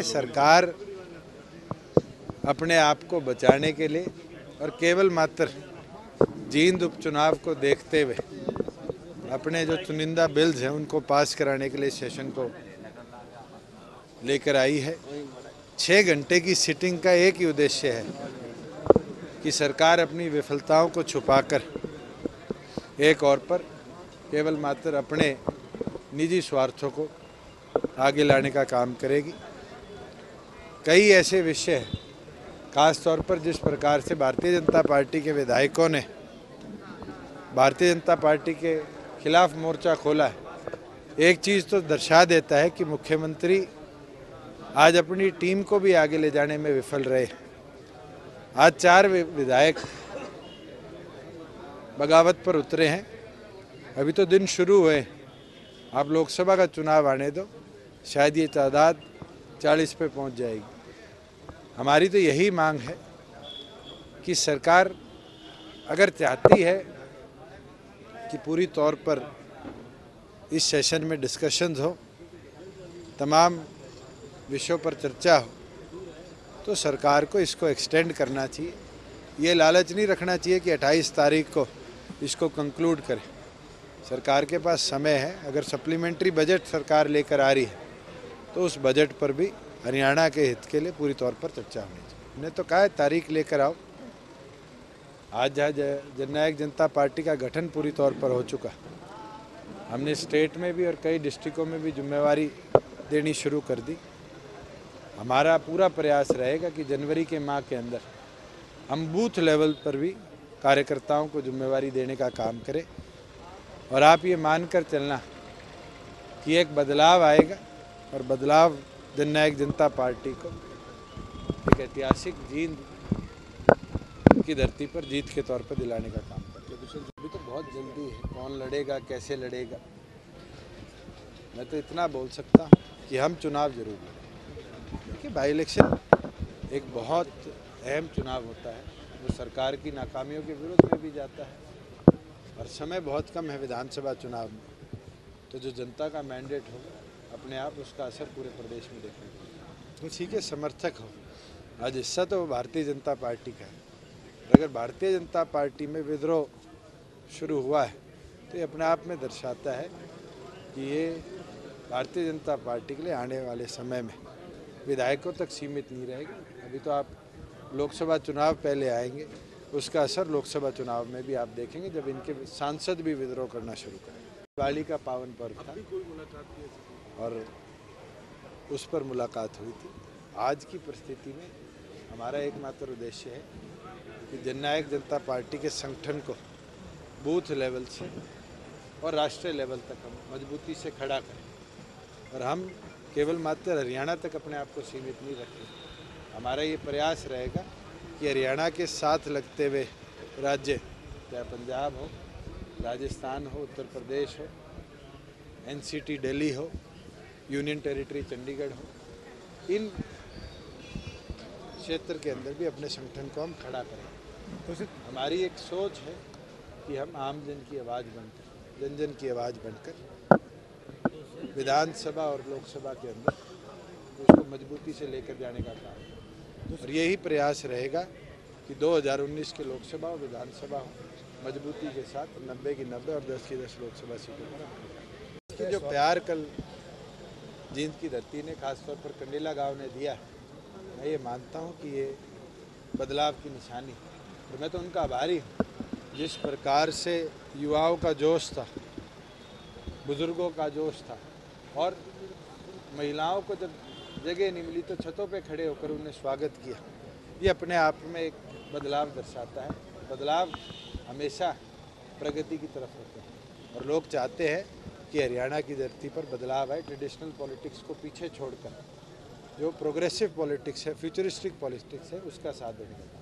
सरकार अपने आप को बचाने के लिए और केवल मात्र जींद उपचुनाव को देखते हुए अपने जो चुनिंदा बिल्स हैं उनको पास कराने के लिए सेशन को लेकर आई है। 6 घंटे की सिटिंग का एक ही उद्देश्य है कि सरकार अपनी विफलताओं को छुपाकर एक और पर केवल मात्र अपने निजी स्वार्थों को आगे लाने का काम करेगी। कई ऐसे विषय हैं, खास तौर पर जिस प्रकार से भारतीय जनता पार्टी के विधायकों ने भारतीय जनता पार्टी के खिलाफ मोर्चा खोला है, एक चीज़ तो दर्शा देता है कि मुख्यमंत्री आज अपनी टीम को भी आगे ले जाने में विफल रहे। आज 4 विधायक बगावत पर उतरे हैं। अभी तो दिन शुरू हुए, आप लोकसभा का चुनाव आने दो, शायद ये तादाद 40 पे पहुंच जाएगी। हमारी तो यही मांग है कि सरकार अगर चाहती है कि पूरी तौर पर इस सेशन में डिस्कशंस हो, तमाम विषयों पर चर्चा हो, तो सरकार को इसको एक्सटेंड करना चाहिए। ये लालच नहीं रखना चाहिए कि 28 तारीख को इसको कंक्लूड करें। सरकार के पास समय है। अगर सप्लीमेंट्री बजट सरकार लेकर आ रही है तो उस बजट पर भी हरियाणा के हित के लिए पूरी तौर पर चर्चा होनी चाहिए। हमने तो कहा है तारीख लेकर आओ। आज जहाँ जननायक जनता पार्टी का गठन पूरी तौर पर हो चुका, हमने स्टेट में भी और कई डिस्ट्रिक्टों में भी जिम्मेवारी देनी शुरू कर दी। हमारा पूरा प्रयास रहेगा कि जनवरी के माह के अंदर हम बूथ लेवल पर भी कार्यकर्ताओं को जिम्मेवारी देने का काम करें। और आप ये मानकर चलना कि एक बदलाव आएगा और बदलाव जननायक जनता पार्टी को एक ऐतिहासिक जीत की धरती पर जीत के तौर पर दिलाने का काम करें। अभी तो बहुत जल्दी है, कौन लड़ेगा, कैसे लड़ेगा, मैं तो इतना बोल सकता हूँ कि हम चुनाव जरूर लड़ेंगे। देखिए, बाई इलेक्शन एक बहुत अहम चुनाव होता है, वो सरकार की नाकामियों के विरुद्ध में भी जाता है और समय बहुत कम है विधानसभा चुनाव में। तो जो जनता का मैंडेट होगा, अपने आप उसका असर पूरे प्रदेश में देखने को मिलेगा। उसी के समर्थक हो। आज हिस्सा तो भारतीय जनता पार्टी का है। अगर भारतीय जनता पार्टी में विद्रोह शुरू हुआ है तो ये अपने आप में दर्शाता है कि ये भारतीय जनता पार्टी के लिए आने वाले समय में विधायकों तक सीमित नहीं रहेगा। अभी तो आप लोकसभा चुनाव पहले आएंगे, उसका असर लोकसभा चुनाव में भी आप देखेंगे जब इनके सांसद भी विद्रोह करना शुरू करेंगे। दिवाली का पावन पर्व था और उस पर मुलाकात हुई थी। आज की परिस्थिति में हमारा एकमात्र उद्देश्य है कि जननायक जनता पार्टी के संगठन को बूथ लेवल से और राष्ट्रीय लेवल तक हम मजबूती से खड़ा करें। और हम केवल मात्र हरियाणा तक अपने आप को सीमित नहीं रखें। हमारा ये प्रयास रहेगा कि हरियाणा के साथ लगते हुए राज्य, चाहे पंजाब हो, राजस्थान हो, उत्तर प्रदेश हो, एनसीटी दिल्ली हो, यूनियन टेरिटरी चंडीगढ़ हो, इन क्षेत्र के अंदर भी अपने संगठन को हम खड़ा करें। तो हमारी एक सोच है कि हम आम जन की आवाज़ बनकर, जन जन की आवाज़ बनकर विधानसभा और लोकसभा के अंदर उसको मजबूती से लेकर जाने का काम है। और यही प्रयास रहेगा कि 2019 के लोकसभा और विधानसभा हो, मजबूती के साथ 90 की 90 और 10 की 10 लोकसभा सीटों पर। जो प्यार कल जींद की धरती ने, खासतौर पर कंडीला गांव ने दिया, मैं ये मानता हूँ कि ये बदलाव की निशानी है। और मैं तो उनका आभारी हूँ। जिस प्रकार से युवाओं का जोश था, बुजुर्गों का जोश था और महिलाओं को जब जगह नहीं मिली तो छतों पे खड़े होकर उन्हें स्वागत किया, ये अपने आप में एक बदलाव दर्शाता है। बदलाव हमेशा प्रगति की तरफ होते हैं और लोग चाहते हैं कि हरियाणा की धरती पर बदलाव आए। ट्रेडिशनल पॉलिटिक्स को पीछे छोड़कर जो प्रोग्रेसिव पॉलिटिक्स है, फ्यूचरिस्टिक पॉलिटिक्स है, उसका साथ देने का।